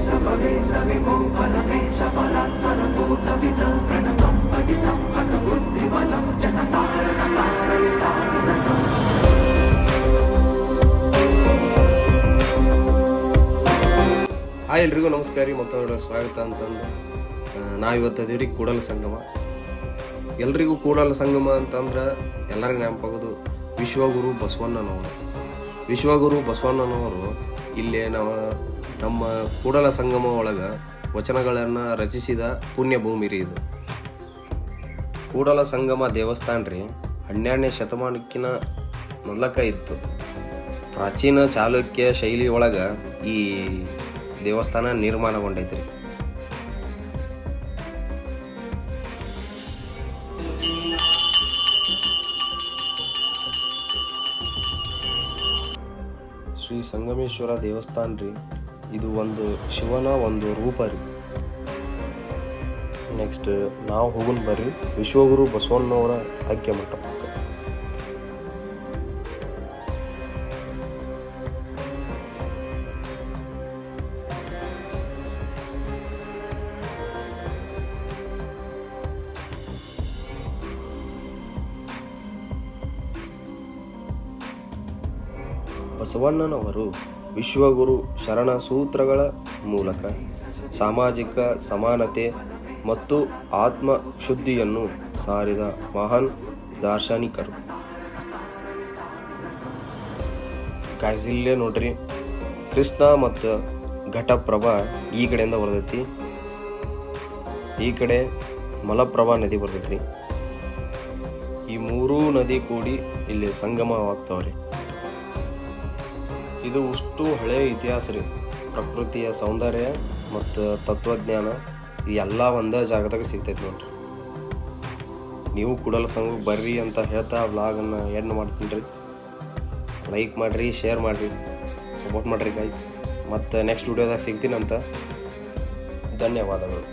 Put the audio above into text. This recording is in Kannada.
ಹಾಯ್ ಎಲ್ರಿಗೂ ನಮಸ್ಕಾರ ರೀ. ಮತ್ತೊಂದು ಸ್ವಾಗತ ಅಂತಂದು ನಾವಿವತ್ತು ಅದೀವ್ರಿ ಕೂಡಲ ಸಂಗಮ. ಎಲ್ರಿಗೂ ಕೂಡಲ ಸಂಗಮ ಅಂತಂದ್ರೆ ಎಲ್ಲರಿಗೂ ನೆನಪಾಗೋದು ವಿಶ್ವಗುರು ಬಸವಣ್ಣನವರು. ವಿಶ್ವಗುರು ಬಸವಣ್ಣನವರು ಇಲ್ಲಿ ನಮ್ಮ ಕೂಡಲ ಸಂಗಮ ಒಳಗೆ ವಚನಗಳನ್ನು ರಚಿಸಿದ ಪುಣ್ಯ ಭೂಮಿ ರೀ ಇದು. ಕೂಡಲ ಸಂಗಮ ದೇವಸ್ಥಾನ ರೀ 12ನೇ ಶತಮಾನಕ್ಕಿನ ಮೊದಲಕ್ಕ ಇತ್ತು. ಪ್ರಾಚೀನ ಚಾಲುಕ್ಯ ಶೈಲಿ ಒಳಗೆ ಈ ದೇವಸ್ಥಾನ ನಿರ್ಮಾಣಗೊಂಡೈತ್ರಿ. ಶ್ರೀ ಸಂಗಮೇಶ್ವರ ದೇವಸ್ಥಾನ ರೀ. ಇದು ಒಂದು ಶಿವನ ಒಂದು ರೂಪ ರೀ. ನೆಕ್ಸ್ಟ್ ನಾವು ಹೋಗೋಣ ಬರ್ರಿ ವಿಶ್ವಗುರು ಬಸವಣ್ಣವರ ಐಕ್ಯ ಮಠ. ಬಸವಣ್ಣನವರು ವಿಶ್ವಗುರು ಶರಣ ಸೂತ್ರಗಳ ಮೂಲಕ ಸಾಮಾಜಿಕ ಸಮಾನತೆ ಮತ್ತು ಆತ್ಮ ಶುದ್ಧಿಯನ್ನು ಸಾರಿದ ಮಹಾನ್ ದಾರ್ಶನಿಕರು. ಇಲ್ಲೇ ನೋಡ್ರಿ, ಕೃಷ್ಣ ಮತ್ತು ಘಟಪ್ರಭಾ ಈ ಕಡೆಯಿಂದ ಬರ್ತೈತಿ, ಈ ಕಡೆ ಮಲಪ್ರಭಾ ನದಿ ಬರ್ತೈತ್ರಿ. ಈ ಮೂರೂ ನದಿ ಕೂಡಿ ಇಲ್ಲಿ ಸಂಗಮವಾಗ್ತಾವ್ರಿ. ಇದು ಅಷ್ಟು ಹಳೆಯ ಇತಿಹಾಸ ರೀ. ಪ್ರಕೃತಿಯ ಸೌಂದರ್ಯ ಮತ್ತು ತತ್ವಜ್ಞಾನ ಎಲ್ಲ ಒಂದೇ ಜಾಗದಾಗ ಸಿಗ್ತೈತಿ ನೋಡ್ರಿ. ನೀವು ಕೂಡಲ ಸಂಗಮಕ್ಕೆ ಬರ್ರಿ ಅಂತ ಹೇಳ್ತಾ ವ್ಲಾಗನ್ನು ಎಂಡ್ ಮಾಡ್ತೀನಿ ರೀ. ಲೈಕ್ ಮಾಡಿರಿ, ಶೇರ್ ಮಾಡಿರಿ, ಸಪೋರ್ಟ್ ಮಾಡಿರಿ ಗೈಸ್. ಮತ್ತು ನೆಕ್ಸ್ಟ್ ವಿಡಿಯೋದಾಗ ಸಿಗ್ತೀನಂತ. ಧನ್ಯವಾದಗಳು.